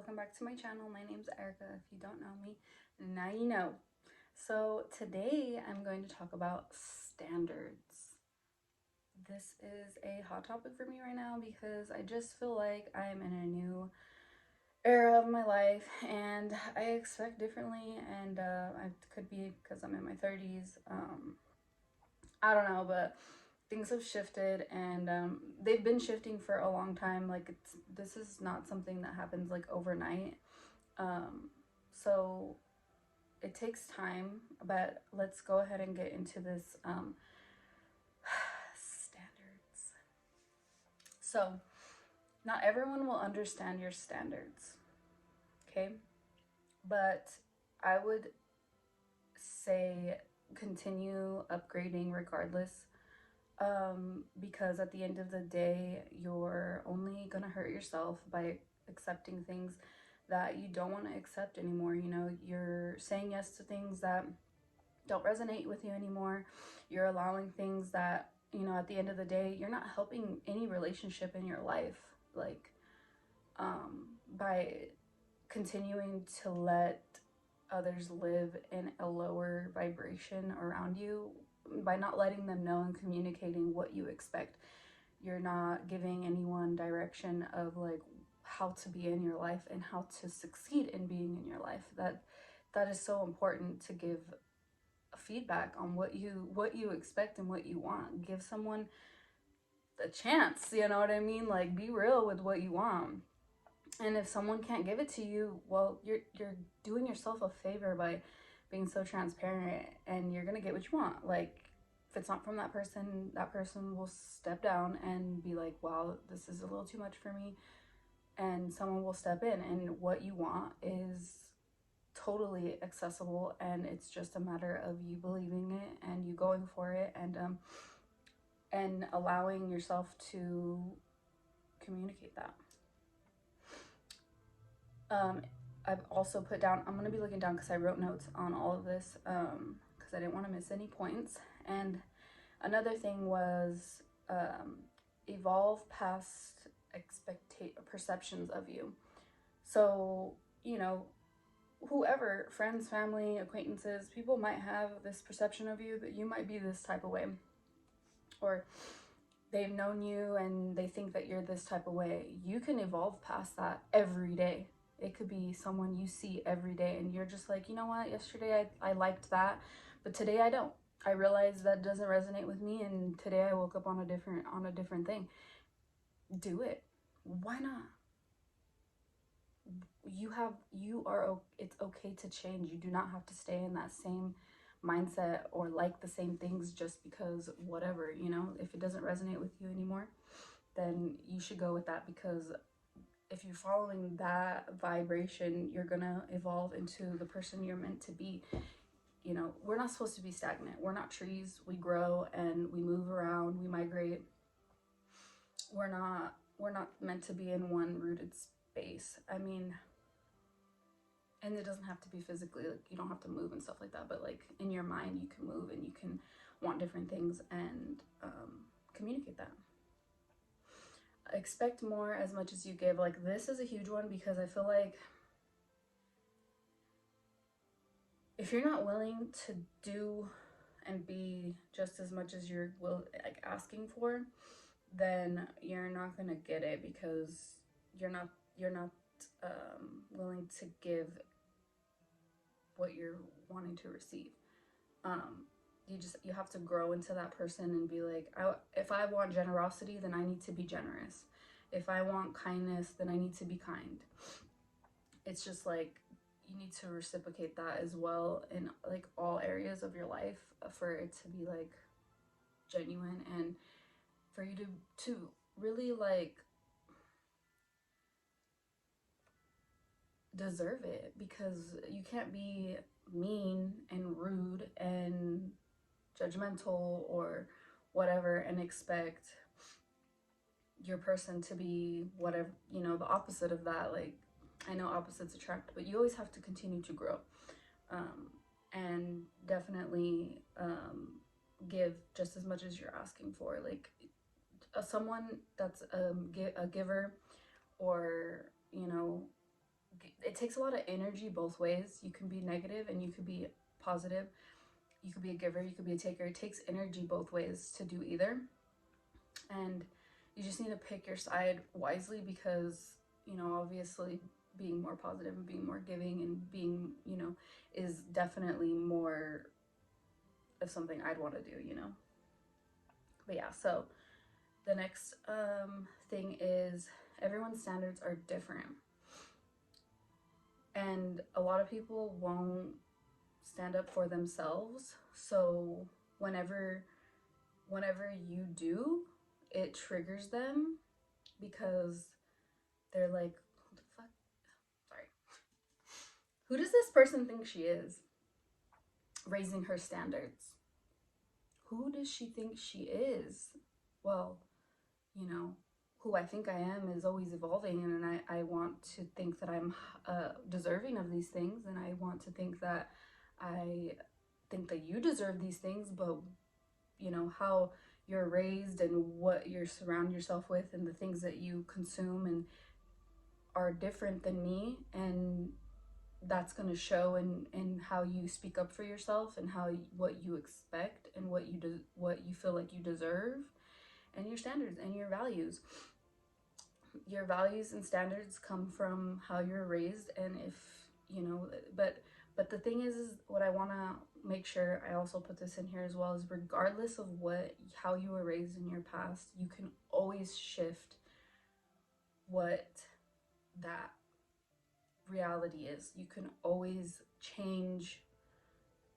welcome back to my channel. My name's Erica. If you don't know me, now you know. So today I'm going to talk about standards. This is a hot topic for me right now because I just feel like I'm in a new era of my life and I expect differently, and it could be because I'm in my 30s. I don't know, but things have shifted, and they've been shifting for a long time. Like, this is not something that happens like overnight. um, so it takes time, but let's go ahead and get into this. Standards. So not everyone will understand your standards, okay, but I would say continue upgrading regardless, because at the end of the day, you're only gonna hurt yourself by accepting things that you don't want to accept anymore. You know, you're saying yes to things that don't resonate with you anymore. You're allowing things that, you know, at the end of the day, you're not helping any relationship in your life. Like, by continuing to let others live in a lower vibration around you, by not letting them know and communicating what you expect, you're not giving anyone direction of like how to be in your life and how to succeed in being in your life. That is so important, to give feedback on what you expect and what you want. Give someone a chance, you know what I mean? Like, be real with what you want. And if someone can't give it to you, well, you're doing yourself a favor by being so transparent, and you're gonna get what you want. Like, if it's not from that person will step down and be like, wow, this is a little too much for me, and someone will step in, and what you want is totally accessible, and it's just a matter of you believing it and you going for it, and allowing yourself to communicate that. um I've also put down, I'm going to be looking down because I wrote notes on all of this, because I didn't want to miss any points. And another thing was, evolve past perceptions of you. So, you know, whoever, friends, family, acquaintances, people might have this perception of you that you might be this type of way, or they've known you and they think that you're this type of way. You can evolve past that every day. It could be someone you see every day and you're just like, you know what, yesterday I liked that, but today I don't. I realize that doesn't resonate with me, and today I woke up on a different thing. Do it. Why not? It's okay to change. You do not have to stay in that same mindset or like the same things just because whatever, you know. If it doesn't resonate with you anymore, then you should go with that, because if you're following that vibration, you're gonna evolve into the person you're meant to be. You know, we're not supposed to be stagnant. We're not trees. We grow and we move around, we migrate. We're not meant to be in one rooted space. I mean, and it doesn't have to be physically, like, you don't have to move and stuff like that, but like in your mind you can move and you can want different things, and communicate that. Expect more as much as you give. Like, this is a huge one, because I feel like if you're not willing to do and be just as much as you're asking for, then you're not gonna get it, because you're not willing to give what you're wanting to receive. um you have to grow into that person and be like, if I want generosity, then I need to be generous. If I want kindness, then I need to be kind. It's just like, you need to reciprocate that as well in like all areas of your life, for it to be like genuine, and for you to really like deserve it, because you can't be mean and rude and judgmental or whatever and expect your person to be whatever, you know, the opposite of that. Like, I know opposites attract, but you always have to continue to grow, and definitely give just as much as you're asking for. Like, someone that's a giver, or, you know, it takes a lot of energy both ways. You can be negative and you could be positive. You could be a giver, you could be a taker. It takes energy both ways to do either. And you just need to pick your side wisely because, you know, obviously being more positive and being more giving and being, you know, is definitely more of something I'd want to do, you know. But yeah, so the next thing is everyone's standards are different. And a lot of people won't stand up for themselves. So whenever you do, it triggers them because they're like, what the fuck? Sorry. Who does this person think she is? Raising her standards. Who does she think she is? Well, you know, who I think I am is always evolving, and I want to think that I'm deserving of these things, and I want to think that I think that you deserve these things, but you know, how you're raised and what you surround yourself with and the things that you consume and are different than me, and that's going to show in how you speak up for yourself and how what you expect and what you feel like you deserve, and your standards and your values. Your values and standards come from how you're raised, and if you know, but the thing is what I want to make sure I also put this in here as well is regardless of how you were raised in your past, you can always shift what that reality is. You can always change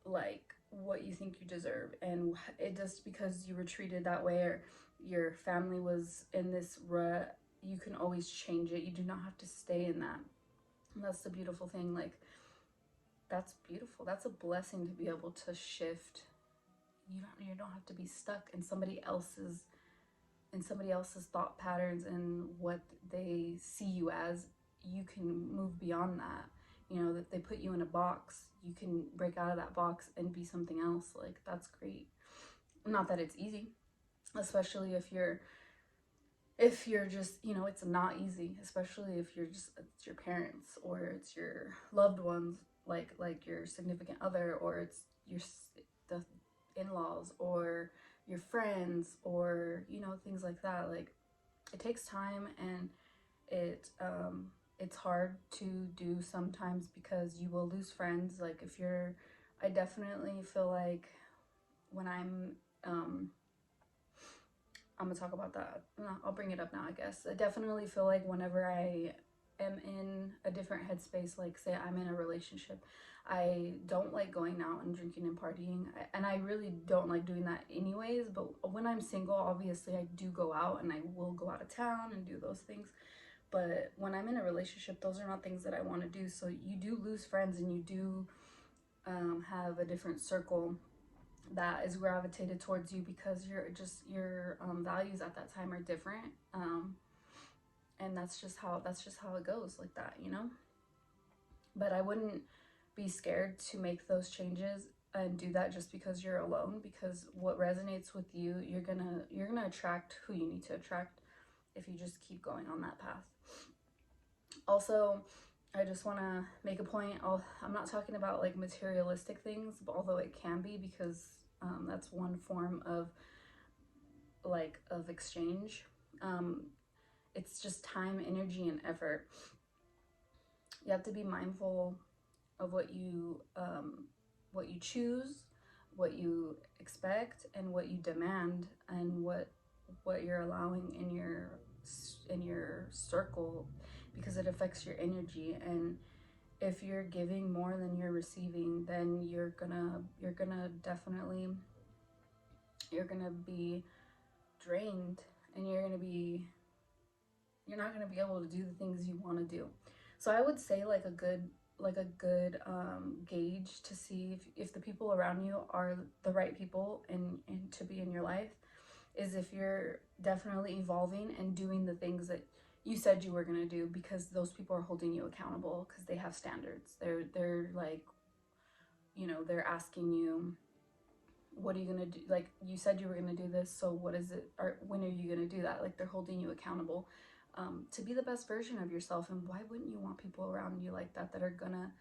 like what you think you deserve, and it just because you were treated that way or your family was in this rut, you can always change it. You do not have to stay in that. And that's the beautiful thing. Like, that's beautiful. That's a blessing to be able to shift. You don't have to be stuck in somebody else's thought patterns and what they see you as. You can move beyond that. You know, that they put you in a box, you can break out of that box and be something else. Like, that's great. Not that it's easy, especially if you're just, you know, it's not easy, especially if it's your parents or it's your loved ones, like your significant other, or it's the in-laws or your friends, or, you know, things like that. Like, it takes time, and it's hard to do sometimes because you will lose friends. Like, I definitely feel like when I'm gonna talk about that. No, I'll bring it up now, I guess. I definitely feel like whenever I am in a different headspace, like say I'm in a relationship, I don't like going out and drinking and partying. And I really don't like doing that anyways. But when I'm single, obviously I do go out and I will go out of town and do those things. But when I'm in a relationship, those are not things that I want to do. So you do lose friends, and you do have a different circle that is gravitated towards you because your values at that time are different, and that's just how it goes, like that, you know. But I wouldn't be scared to make those changes and do that just because you're alone, because what resonates with you, you're gonna attract who you need to attract if you just keep going on that path. Also, I just want to make a point. I'm not talking about like materialistic things, but although it can be, because that's one form of exchange. It's just time, energy, and effort. You have to be mindful of what you choose, what you expect, and what you demand, and what you're allowing in your circle, because it affects your energy. And if you're giving more than you're receiving, then you're gonna definitely be drained, and you're not gonna be able to do the things you want to do. So I would say like a good gauge to see if the people around you are the right people and to be in your life is if you're definitely evolving and doing the things that you said you were going to do, because those people are holding you accountable because they have standards. They're like, you know, they're asking you, what are you going to do? Like, you said you were going to do this, so what is it, or when are you going to do that? Like, they're holding you accountable. to be the best version of yourself. And why wouldn't you want people around you like that, that are gonna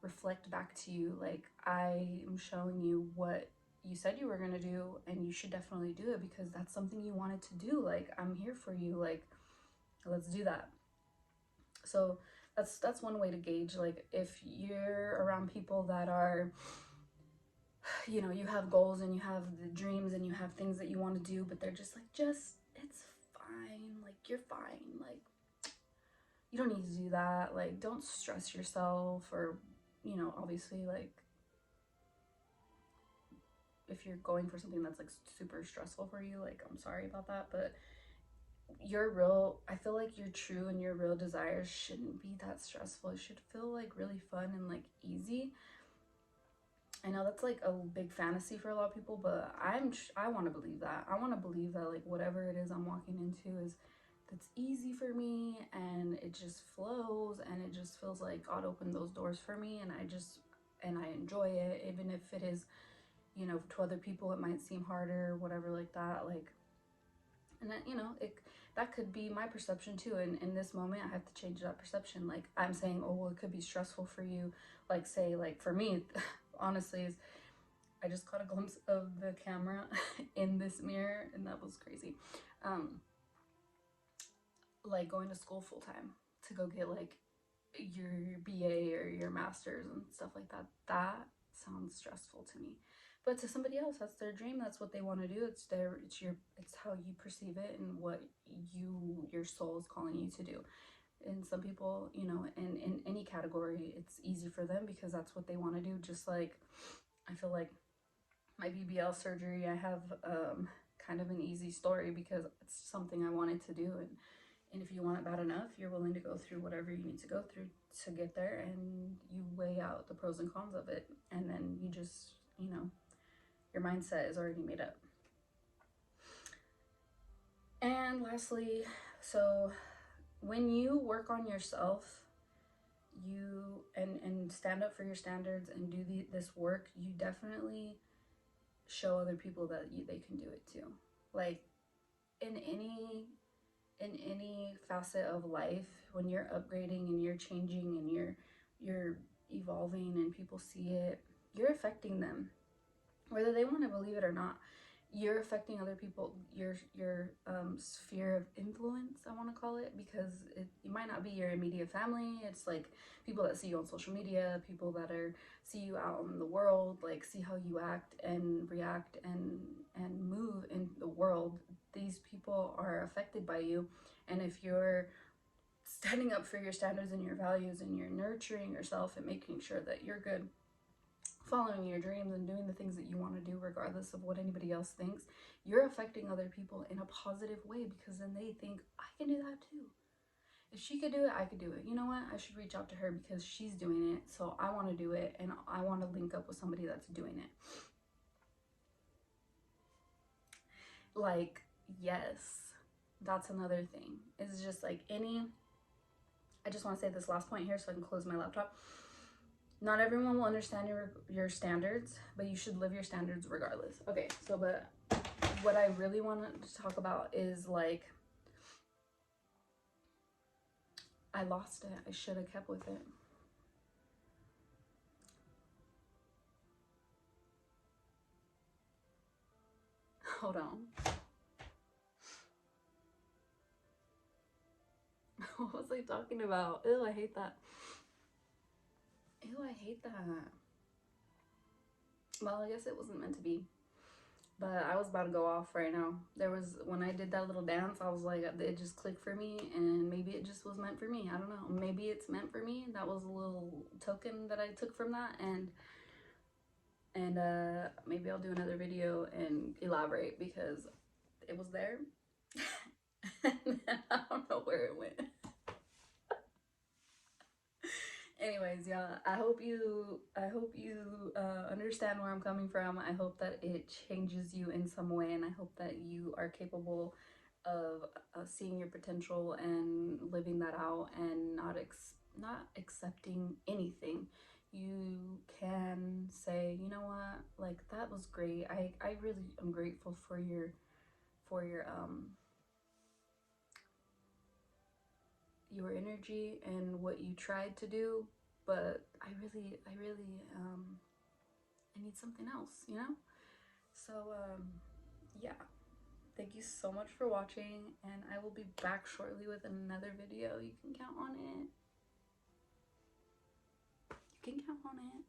reflect back to you like, I am showing you what you said you were gonna do, and you should definitely do it because that's something you wanted to do. Like, I'm here for you, like, let's do that. So that's one way to gauge, like, if you're around people that are, you know, you have goals and you have the dreams and you have things that you want to do, but they're just like, just, it's fine, like, you're fine, like, you don't need to do that, like, don't stress yourself. Or, you know, obviously, like, if you're going for something that's like super stressful for you, like, I'm sorry about that, but your real, I feel like your true and your real desires shouldn't be that stressful. It should feel like really fun and like easy. I know that's like a big fantasy for a lot of people, but I want to believe that. I want to believe that, like, whatever it is I'm walking into is, that's easy for me, and it just flows, and it just feels like God opened those doors for me, and I enjoy it, even if it is, you know, to other people it might seem harder, whatever, like that. Like, and that, you know, that could be my perception too, and in this moment I have to change that perception. Like, I'm saying, oh well, it could be stressful for you, like, say, like, for me, honestly, is I just caught a glimpse of the camera in this mirror, and that was crazy. Like, going to school full time to go get like your BA or your master's and stuff like that, that sounds stressful to me. But to somebody else, that's their dream, that's what they want to do. It's how you perceive it, and what your soul is calling you to do. And some people, you know, in any category, it's easy for them because that's what they want to do. Just like, I feel like my BBL surgery, I have kind of an easy story because it's something I wanted to do. And if you want it bad enough, you're willing to go through whatever you need to go through to get there, and you weigh out the pros and cons of it. And then you just, you know, your mindset is already made up. And lastly, so when you work on yourself, you and stand up for your standards and do this work, you definitely show other people that they can do it too. Like, in any facet of life, when you're upgrading and you're changing and you're evolving and people see it, you're affecting them, whether they want to believe it or not. You're affecting other people, your sphere of influence, I want to call it, because it might not be your immediate family. It's like people that see you on social media, people that see you out in the world, like, see how you act and react and move in the world. These people are affected by you, and if you're standing up for your standards and your values, and you're nurturing yourself and making sure that you're good, following your dreams and doing the things that you want to do regardless of what anybody else thinks, you're affecting other people in a positive way, because then they think, I can do that too. If she could do it, I could do it. You know what? I should reach out to her because she's doing it. So I want to do it, and I want to link up with somebody that's doing it. Like, yes, that's another thing. It's just like I just want to say this last point here so I can close my laptop. Not everyone will understand your standards, but you should live your standards regardless. Okay, so but what I really want to talk about is, like, I lost it. I should have kept with it. Hold on. What was I talking about? Ew, I hate that. Ew, I hate that. Well, I guess it wasn't meant to be. But I was about to go off right now. When I did that little dance, I was like, it just clicked for me, and maybe it just was meant for me. I don't know. Maybe it's meant for me. That was a little token that I took from that, and maybe I'll do another video and elaborate because it was there. And I don't know where it went. Anyways, yeah, I hope you understand where I'm coming from. I hope that it changes you in some way, and I hope that you are capable of seeing your potential and living that out, and not accepting anything. You can say, you know what, like, that was great. I really am grateful for your your energy and what you tried to do, but I really I need something else, you know? So yeah, thank you so much for watching, and I will be back shortly with another video. You can count on it. You can count on it.